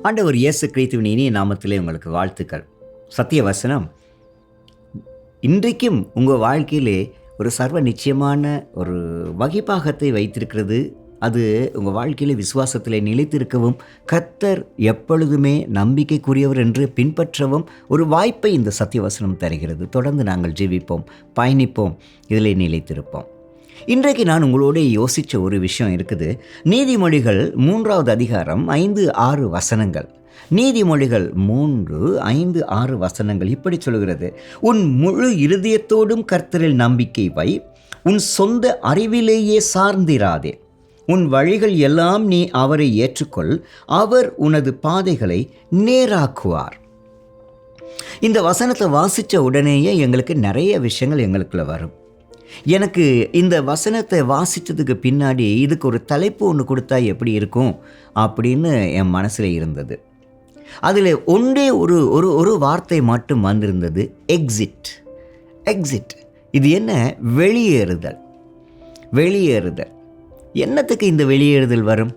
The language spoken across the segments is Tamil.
ஆண்டவர் இயேசு கிறிஸ்துவின் இனிய நாமத்திலே உங்களுக்கு வாழ்த்துக்கள். சத்திய வசனம் இன்றைக்கும் உங்கள் வாழ்க்கையிலே ஒரு சர்வ நிச்சயமான ஒரு வகிபாகத்தை வைத்திருக்கிறது. அது உங்கள் வாழ்க்கையிலே விசுவாசத்தில் நிலைத்திருக்கவும், கர்த்தர் எப்பொழுதுமே நம்பிக்கைக்குரியவர் என்று பின்பற்றவும் ஒரு வாய்ப்பை இந்த சத்திய வசனம் தருகிறது. தொடர்ந்து நாங்கள் ஜெபிப்போம், பயணிப்போம், இதில் நிலைத்திருப்போம். இன்றைக்கு நான் உங்களோட யோசித்த ஒரு விஷயம் இருக்குது. நீதிமொழிகள் 3வது அதிகாரம் 5-6 வசனங்கள். நீதிமொழிகள் 3-5-6 வசனங்கள் இப்படி சொல்கிறது: உன் முழு இருதயத்தோடும் கர்த்தரில் நம்பிக்கை வை, உன் சொந்த அறிவிலேயே சார்ந்திராதே, உன் வழிகள் எல்லாம் நீ அவரை ஏற்றுக்கொள், அவர் உனது பாதைகளை நேராக்குவார். இந்த வசனத்தை வாசித்த உடனேயே எங்களுக்கு நிறைய விஷயங்கள் எங்களுக்குள்ள வரும். எனக்கு இந்த வசனத்தை வாசித்ததுக்கு பின்னாடி இதுக்கு ஒரு தலைப்பு ஒன்று கொடுத்தா எப்படி இருக்கும் அப்படின்னு என் மனசில் இருந்தது. அதில் ஒன்றே ஒரு வார்த்தை மட்டும் வந்திருந்தது: எக்ஸிட். எக்ஸிட் இது என்ன? வெளியேறுதல். வெளியேறுதல். என்னத்துக்கு இந்த வெளியேறுதல் வரும்?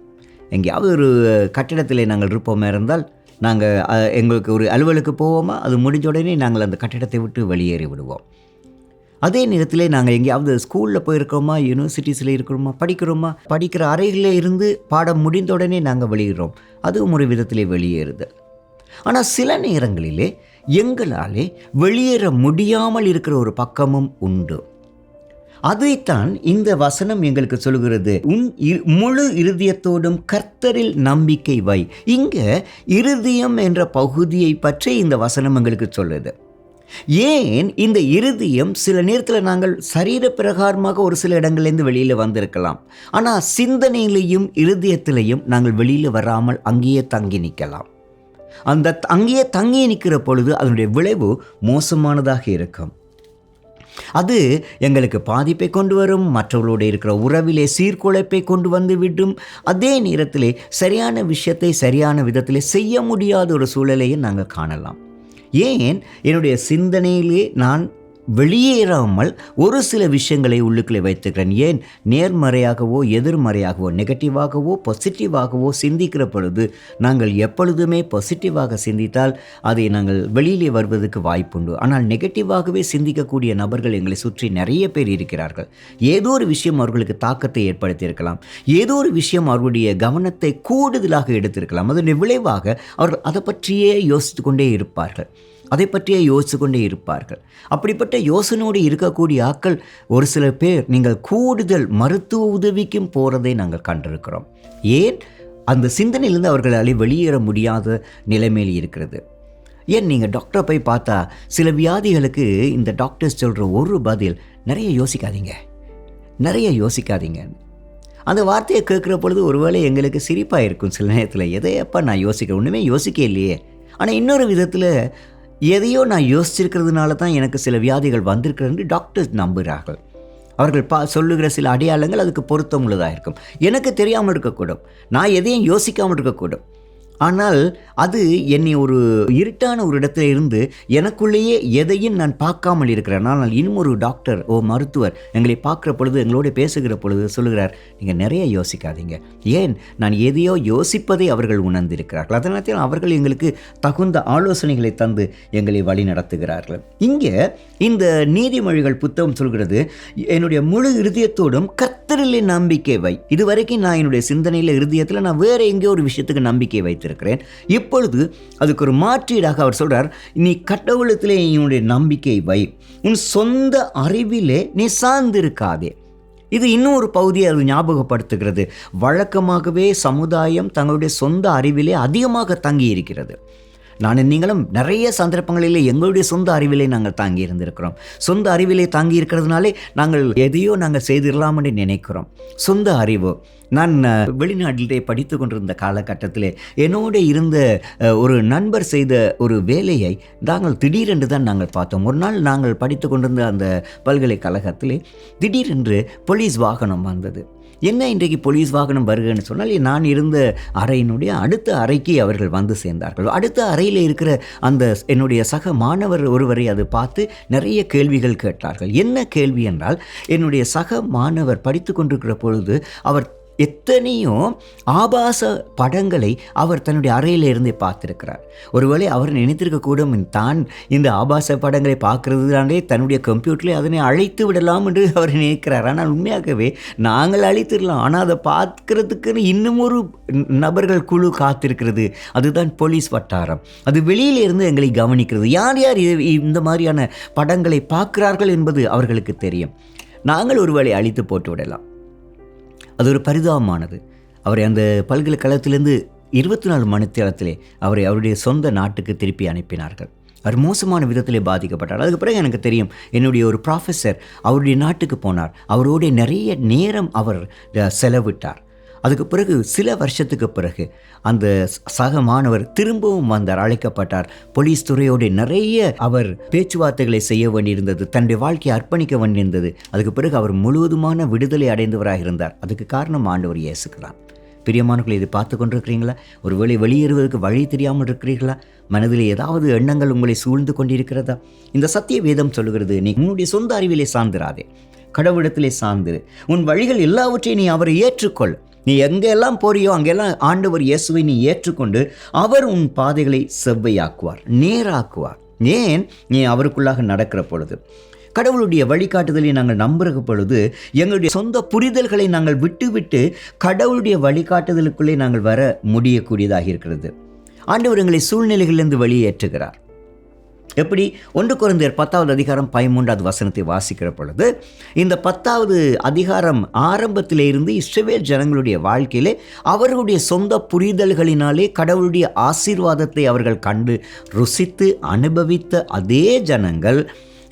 எங்கேயாவது ஒரு கட்டிடத்தில் நாங்கள் இருப்போமே இருந்தால் நாங்கள் எங்களுக்கு ஒரு அலுவலுக்கு போவோமா, அது முடிஞ்ச உடனே நாங்கள் அந்த கட்டிடத்தை விட்டு வெளியேறி விடுவோம். அதே நேரத்தில் நாங்கள் எங்கேயாவது ஸ்கூலில் போயிருக்கிறோமா, யூனிவர்சிட்டிஸில் இருக்கிறோமா, படிக்கிற அறைகளில் இருந்து பாடம் முடிந்த உடனே நாங்கள் வெளியிடுறோம். அதுவும் ஒரு விதத்திலே வெளியேறுதல். ஆனால் சில நேரங்களிலே எங்களாலே வெளியேற முடியாமல் இருக்கிற ஒரு பக்கமும் உண்டு. அதைத்தான் இந்த வசனம் எங்களுக்கு சொல்கிறது: உன் முழு இருதயத்தோடும் கர்த்தரில் நம்பிக்கை வை. இங்கே இருதயம் என்ற பகுதியை பற்றி இந்த வசனம் எங்களுக்கு சொல்லுது. ஏன் இந்த இருதயம் சில நேரத்தில் நாங்கள் சரீர பிரகாரமாக ஒரு சில இடங்கள்லேருந்து வெளியில் வந்திருக்கலாம், ஆனால் சிந்தனையிலையும் இருதயத்திலையும் நாங்கள் வெளியில் வராமல் அங்கேயே தங்கி நிற்கலாம். அங்கேயே தங்கி நிற்கிற பொழுது அதனுடைய விளைவு மோசமானதாக இருக்கும். அது எங்களுக்கு பாதிப்பை கொண்டு வரும், மற்றவர்களோடு இருக்கிற உறவிலே சீர்குலைப்பை கொண்டு வந்து விடும். அதே நேரத்திலே சரியான விஷயத்தை சரியான விதத்திலே செய்ய முடியாத ஒரு சூழலையும் நாங்கள் காணலாம். ஏன் என்னுடைய சிந்தனையிலே நான் வெளியேறாமல் ஒரு சில விஷயங்களை உள்ளுக்குள்ளே வைத்துக்கிறேன்? ஏன் நேர்மறையாகவோ எதிர்மறையாகவோ நெகட்டிவாகவோ பாசிட்டிவாகவோ சிந்திக்கிற பொழுது நாங்கள் எப்பொழுதுமே பாசிட்டிவாக சிந்தித்தால் அதை நாங்கள் வெளியிலே வருவதற்கு வாய்ப்புண்டு. ஆனால் நெகட்டிவாகவே சிந்திக்கக்கூடிய நபர்கள் எங்களை சுற்றி நிறைய பேர் இருக்கிறார்கள். ஏதோ ஒரு விஷயம் அவர்களுக்கு தாக்கத்தை ஏற்படுத்தியிருக்கலாம், ஏதோ ஒரு விஷயம் அவர்களுடைய கவனத்தை கூடுதலாக எடுத்திருக்கலாம். அதனுடைய விளைவாக அவர்கள் அதை பற்றியே யோசித்து கொண்டே இருப்பார்கள், அதை பற்றியே யோசித்து கொண்டே இருப்பார்கள். அப்படிப்பட்ட யோசனையோடு இருக்கக்கூடிய ஆட்கள் ஒரு சில பேர் நீங்கள் கூடுதல் மருத்துவ உதவிக்கும் போகிறதை நாங்கள் கண்டிருக்கிறோம். ஏன்? அந்த சிந்தனையிலிருந்து அவர்களால் வெளியேற முடியாத நிலைமையில் இருக்கிறது. ஏன் நீங்கள் டாக்டரை போய் பார்த்தா சில வியாதிகளுக்கு இந்த டாக்டர்ஸ் சொல்கிற ஒரு பதில்: நிறைய யோசிக்காதீங்க, நிறைய யோசிக்காதீங்க. அந்த வார்த்தையை கேட்குற பொழுது ஒருவேளை எங்களுக்கு சிரிப்பாக இருக்கும் சில நேரத்தில். எதையப்பா நான் யோசிக்கிறேன், ஒன்றுமே யோசிக்க இல்லையே. ஆனால் இன்னொரு விதத்தில் எதையோ நான் யோசிச்சிருக்கிறதுனால தான் எனக்கு சில வியாதிகள் வந்திருக்கிறது டாக்டர்ஸ் நம்புகிறார்கள். அவர்கள் சொல்லுகிற சில அடையாளங்கள் அதுக்கு பொருத்தம் உள்ளதாக இருக்கும். எனக்கு தெரியாமல் இருக்கக்கூடும், நான் எதையும் யோசிக்காமல் இருக்கக்கூடும். ஆனால் அது என்னை ஒரு இருட்டான ஒரு இடத்துல இருந்து எனக்குள்ளேயே எதையும் நான் பார்க்காமல் இருக்கிறேன். ஆனால் இன்னும் ஒரு டாக்டர், மருத்துவர் எங்களை பார்க்குற பொழுது, எங்களோட பேசுகிற பொழுது சொல்லுகிறார்: நீங்கள் நிறைய யோசிக்காதீங்க. ஏன்? நான் எதையோ யோசிப்பதை அவர்கள் உணர்ந்திருக்கிறார்கள். அதனால்தான் அவர்கள் எங்களுக்கு தகுந்த ஆலோசனைகளை தந்து எங்களை வழி நடத்துகிறார்கள். இங்கே இந்த நீதிமொழிகள் புத்தகம் சொல்கிறது: என்னுடைய முழு இருதயத்தோடும் கர்த்தரிலே நம்பிக்கை வை. இதுவரைக்கும் நான் என்னுடைய சிந்தனையில் இருதயத்தில் நான் வேறு எங்கேயோ ஒரு விஷயத்துக்கு நம்பிக்கை வைத்திருக்கிறேன். இப்பொழுது அதுக்கு ஒரு மாற்றீடாக அவர் சொல்றார்: நீ கடவுளத்திலே என்னுடைய நம்பிக்கை வை, உன் சொந்த அறிவிலே நீ சார்ந்திருக்காதே. இது இன்னும் ஒரு பகுதியை அது ஞாபகப்படுத்துகிறது. வழக்கமாகவே சமுதாயம் தங்களுடைய சொந்த அறிவிலே அதிகமாக தங்கி இருக்கிறது. நானும் நீங்களும் நிறைய சந்தர்ப்பங்களிலே எங்களுடைய சொந்த அறிவிலே நாங்கள் தாங்கி இருந்திருக்கிறோம். சொந்த அறிவிலே தாங்கி இருக்கிறதுனாலே நாங்கள் எதையோ நாங்கள் செய்திடலாம் என்று நினைக்கிறோம். சொந்த அறிவு. நான் வெளிநாட்டிலே படித்து கொண்டிருந்த காலகட்டத்தில் என்னோடு இருந்த ஒரு நண்பர் செய்த ஒரு வேலையை நாங்கள் திடீரென்று தான் நாங்கள் பார்த்தோம். ஒரு நாள் நாங்கள் படித்து கொண்டிருந்த அந்த பல்கலைக்கழகத்திலே திடீரென்று போலீஸ் வாகனம் வந்தது. என்ன இன்றைக்கு போலீஸ் வாகனம் வருகிறன்னு சொன்னால், நான் இருந்த அறையினுடைய அடுத்த அறைக்கு அவர்கள் வந்து சேர்ந்தார்கள். அடுத்த அறையில் இருக்கிற அந்த என்னுடைய சக மாணவர் ஒருவரை அது பார்த்து நிறைய கேள்விகள் கேட்டார்கள். என்ன கேள்வி என்றால், என்னுடைய சக மாணவர் படித்து கொண்டிருக்கிற பொழுது அவர் எத்தனையோ ஆபாச படங்களை அவர் தன்னுடைய அறையில் இருந்தே பார்த்திருக்கிறார். ஒருவேளை அவர் நினைத்திருக்கக்கூடும், தான் இந்த ஆபாச படங்களை பார்க்கறதுனாலே தன்னுடைய கம்ப்யூட்டரில் அதனை அழைத்து விடலாம் என்று அவர் நினைக்கிறார். ஆனால் உண்மையாகவே நாங்கள் அழைத்திடலாம், ஆனால் அதை பார்க்கறதுக்குன்னு இன்னும் ஒரு நபர்கள் குழு காத்திருக்கிறது. அதுதான் போலீஸ் வட்டாரம். அது வெளியில இருந்து எங்களை கவனிக்கிறது. யார் யார் இந்த மாதிரியான படங்களை பார்க்கிறார்கள் என்பது அவர்களுக்கு தெரியும். நாங்கள் ஒருவேளை அழித்து போட்டு விடலாம். அது ஒரு பரிதாபமானது. அவரை அந்த பல்கலைக்கழகத்திலிருந்து 24 மணித்தியாலத்திலே அவரை அவருடைய சொந்த நாட்டுக்கு திருப்பி அனுப்பினார்கள். அவர் மோசமான விதத்திலே பாதிக்கப்பட்டார். அதுக்கு பிறகு எனக்கு தெரியும், என்னுடைய ஒரு ப்ரொஃபஸர் அவருடைய நாட்டுக்கு போனார். அவரோட நிறைய நேரம் அவர் செலவிட்டார். அதுக்கு பிறகு சில வருஷத்துக்கு பிறகு அந்த சக மாணவர் திரும்பவும் வந்தார், அழைக்கப்பட்டார். போலீஸ் துறையோடு நிறைய அவர் பேச்சுவார்த்தைகளை செய்ய வேண்டியிருந்தது, தன்னுடைய வாழ்க்கையை அர்ப்பணிக்க வேண்டியிருந்தது. அதுக்கு பிறகு அவர் முழுவதுமான விடுதலை அடைந்தவராக இருந்தார். அதுக்கு காரணம் ஆண்டவர் இயேசுக்கிறார். பிரியமானவர்களை, இதை பார்த்து கொண்டிருக்கிறீங்களா? ஒருவேளை வெளியேறுவதற்கு வழி தெரியாமல் இருக்கிறீர்களா? மனதில் ஏதாவது எண்ணங்கள் உங்களை சூழ்ந்து கொண்டிருக்கிறதா? இந்த சத்திய வேதம் சொல்லுகிறது, நீ உன்னுடைய சொந்த அறிவிலே சார்ந்திராதே, கடவுளிடத்திலே சார்ந்திரு. உன் வழிகள் எல்லாவற்றையும் நீ அவரை ஏற்றுக்கொள். நீ எங்கெல்லாம் போறியோ அங்கெல்லாம் ஆண்டவர் இயேசுவை நீ ஏற்றுக்கொண்டு அவர் உன் பாதைகளை செவ்வையாக்குவார், நேராக்குவார். ஏன்? நீ அவருக்குள்ளாக நடக்கிற பொழுது, கடவுளுடைய வழிகாட்டுதலை நாங்கள் நம்புகிற பொழுது, எங்களுடைய சொந்த புரிதல்களை நாங்கள் விட்டு கடவுளுடைய வழிகாட்டுதலுக்குள்ளே நாங்கள் வர முடியக்கூடியதாக இருக்கிறது. ஆண்டவர் எங்களை சூழ்நிலைகளிலிருந்து வெளியேற்றுகிறார். எப்படி? 1 கொரிந்தியர் 10வது அதிகாரம் 13வது வசனத்தை வாசிக்கிற பொழுது, இந்த 10வது அதிகாரம் ஆரம்பத்திலே இருந்து இஸ்ரவேல் ஜனங்களுடைய வாழ்க்கையிலே அவர்களுடைய சொந்த புரிதல்களினாலே கடவுளுடைய ஆசீர்வாதத்தை அவர்கள் கண்டு ருசித்து அனுபவித்த அதே ஜனங்கள்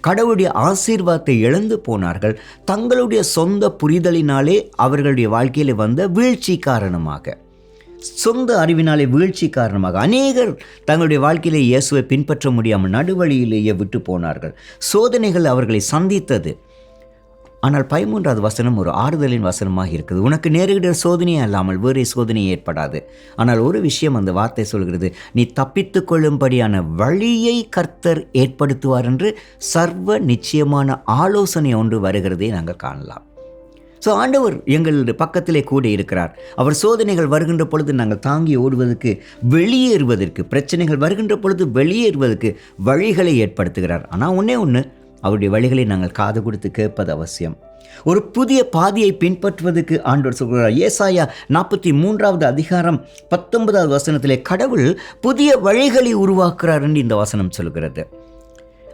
கடவுளுடைய ஆசீர்வாதத்தை இழந்து போனார்கள். தங்களுடைய சொந்த புரிதலினாலே அவர்களுடைய வாழ்க்கையிலே வந்த வீழ்ச்சி காரணமாக, சொந்த அறிவினாலே வீழ்ச்சி காரணமாக அநேகர் தங்களுடைய வாழ்க்கையிலே இயேசுவை பின்பற்ற முடியாமல் நடுவழியிலேயே விட்டு போனார்கள். சோதனைகள் அவர்களை சந்தித்தது. ஆனால் 13வது வசனம் ஒரு ஆறுதலின் வசனமாக இருக்குது. உனக்கு நேரிடுகிற சோதனையே அல்லாமல் வேறே சோதனை ஏற்படாது. ஆனால் ஒரு விஷயம் அந்த வார்த்தை சொல்கிறது, நீ தப்பித்து கொள்ளும்படியான வழியை கர்த்தர் ஏற்படுத்துவார் என்று சர்வ நிச்சயமான ஆலோசனை ஒன்று வருகிறதை நாங்கள் காணலாம். ஸோ ஆண்டவர் எங்கள் பக்கத்திலே கூட இருக்கிறார். அவர் சோதனைகள் வருகின்ற பொழுது நாங்கள் தாங்கி ஓடுவதற்கு, வெளியேறுவதற்கு, பிரச்சனைகள் வருகின்ற பொழுது வெளியேறுவதற்கு வழிகளை ஏற்படுத்துகிறார். ஆனால் ஒன்று, அவருடைய வழிகளை நாங்கள் காது கொடுத்து கேட்பது அவசியம். ஒரு புதிய பாதையை பின்பற்றுவதற்கு ஆண்டவர் சொல்கிறார். ஏசாயா 43வது அதிகாரம் 19வது வசனத்திலே கடவுள் புதிய வழிகளை உருவாக்குறார் என்று இந்த வசனம் சொல்கிறது.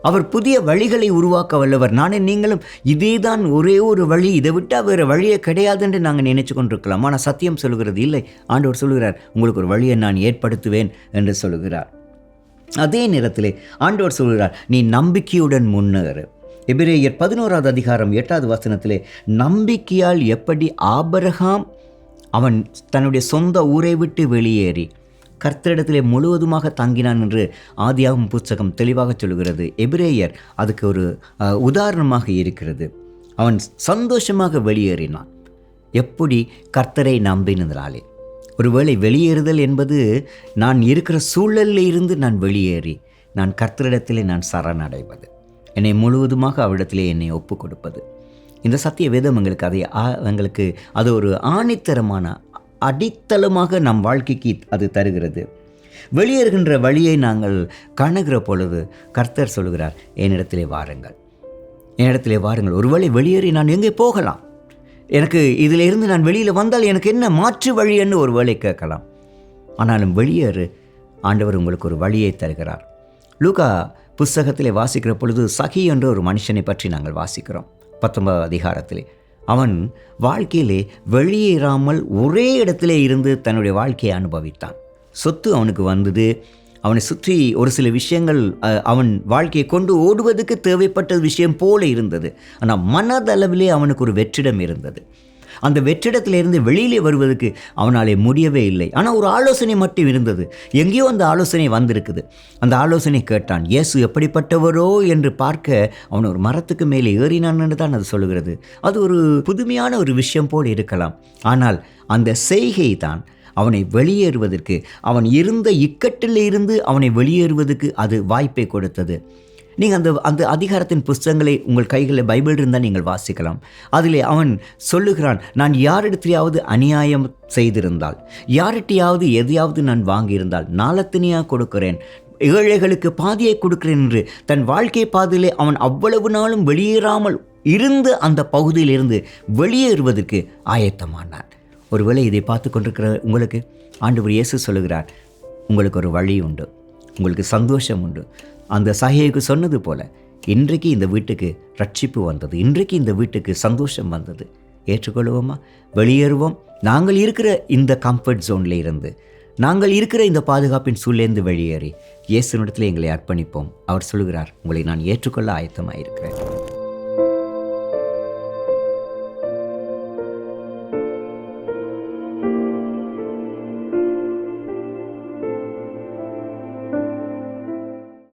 அவர் புதிய வழிகளை உருவாக்க வல்லவர். நானே நீங்களும் இதே தான் ஒரே ஒரு வழி, இதை விட்டால் வேறு வழியே கிடையாது என்று நாங்கள் நினைச்சு கொண்டிருக்கலாம். ஆனால் சத்தியம் சொல்கிறது இல்லை. ஆண்டவர் சொல்கிறார், உங்களுக்கு ஒரு வழியை நான் ஏற்படுத்துவேன் என்று சொல்கிறார். அதே நேரத்திலே ஆண்டவர் சொல்கிறார், நீ நம்பிக்கையுடன் முன்னேறு. எபிரேயர் 11வது அதிகாரம் 8வது வசனத்திலே, நம்பிக்கையால் எப்படி ஆபிரகாம் அவன் தன்னுடைய சொந்த ஊரை விட்டு வெளியேறி கர்த்தரிடத்திலே முழுவதுமாக தங்கினான் என்று ஆதியாகமம் புத்தகம் தெளிவாக சொல்கிறது. எபிரேயர் அதுக்கு ஒரு உதாரணமாக இருக்கிறது. அவன் சந்தோஷமாக வெளியேறினான். எப்படி? கர்த்தரை நம்பினதாலே. ஒருவேளை வெளியேறுதல் என்பது நான் இருக்கிற சூழலில் இருந்து நான் வெளியேறி நான் கர்த்தரிடத்திலே நான் சரணடைவது, என்னை முழுவதுமாக அவரிடத்திலே என்னை ஒப்பு கொடுப்பது. இந்த சத்திய வேதம் எங்களுக்கு அது ஒரு ஆணித்தரமான அடித்தளமாக நம் வாழ்க்கைக்கு அது தருகிறது. வெளியேறுகின்ற வழியை நாங்கள் காணுகிற பொழுது கர்த்தர் சொல்கிறார், என்னிடத்திலே வாருங்கள். ஒருவேளை வெளியேறி நான் எங்கே போகலாம்? எனக்கு இதில் இருந்து நான் வெளியில் வந்தால் எனக்கு என்ன மாற்று வழி என்று ஒரு வேளை கேட்கலாம். ஆனாலும் வெளியேறு, ஆண்டவர் உங்களுக்கு ஒரு வழியை தருகிறார். லூக்கா புஸ்தகத்திலே வாசிக்கிற பொழுது சகி என்ற ஒரு மனுஷனை பற்றி நாங்கள் வாசிக்கிறோம். 19வது அதிகாரத்திலே அவன் வாழ்க்கையிலே வெளியேறாமல் ஒரே இடத்திலே இருந்து தன்னுடைய வாழ்க்கையை அனுபவித்தான். சொத்து அவனுக்கு வந்தது. அவனை சுற்றி ஒரு சில விஷயங்கள் அவன் வாழ்க்கையை கொண்டு ஓடுவதற்கு தேவைப்பட்ட விஷயம் போல இருந்தது. ஆனால் மனதளவிலே அவனுக்கு ஒரு வெற்றிடம் இருந்தது. அந்த வெற்றிடத்திலிருந்து வெளியிலே வருவதற்கு அவனாலே முடியவே இல்லை. ஆனால் ஒரு ஆலோசனை மட்டும் இருந்தது. எங்கேயோ அந்த ஆலோசனை வந்திருக்குது. அந்த ஆலோசனை கேட்டான். இயேசு எப்படிப்பட்டவரோ என்று பார்க்க அவன் ஒரு மரத்துக்கு மேலே ஏறினான் என்று தான் அது சொல்லுகிறது. அது ஒரு புதுமையான ஒரு விஷயம் போல் இருக்கலாம். ஆனால் அந்த செய்கை தான் அவனை வெளியேறுவதற்கு, அவன் இருந்த இக்கட்டில் இருந்து அவனை வெளியேறுவதற்கு அது வாய்ப்பை கொடுத்தது. நீங்கள் அந்த அந்த அதிகாரத்தின் புஸ்தகங்களை உங்கள் கைகளில் பைபிள் இருந்தால் நீங்கள் வாசிக்கலாம். அதிலே அவன் சொல்லுகிறான், நான் யாரிடத்திலாவது அநியாயம் செய்திருந்தால், யார்கிட்டையாவது எதையாவது நான் வாங்கியிருந்தால் நாலத்தினியாக கொடுக்கிறேன், ஏழைகளுக்கு பாதியை கொடுக்கிறேன் என்று தன் வாழ்க்கை பாதையிலே அவன் அவ்வளவு நாளும் வெளியேறாமல் இருந்து அந்த பகுதியிலிருந்து வெளியேறுவதற்கு ஆயத்தமானான். ஒருவேளை இதை பார்த்து கொண்டிருக்கிற உங்களுக்கு ஆண்டவர் இயேசு சொல்லுகிறார், உங்களுக்கு ஒரு வழி உண்டு, உங்களுக்கு சந்தோஷம் உண்டு. அந்த சகேயுக்கு சொன்னது போல இன்றைக்கு இந்த வீட்டுக்கு ரட்சிப்பு வந்தது, இன்றைக்கு இந்த வீட்டுக்கு சந்தோஷம் வந்தது. ஏற்றுக்கொள்வோமா? வெளியேறுவோம். நாங்கள் இருக்கிற இந்த கம்ஃபர்ட் ஜோனில் இருந்து, நாங்கள் இருக்கிற இந்த பாதுகாப்பின் சூழ்லேருந்து வெளியேறி இயேசுனிடத்தில் எங்களை அர்ப்பணிப்போம். அவர் சொல்கிறார், உங்களை நான் ஏற்றுக்கொள்ள ஆயத்தமாக இருக்கிறேன்.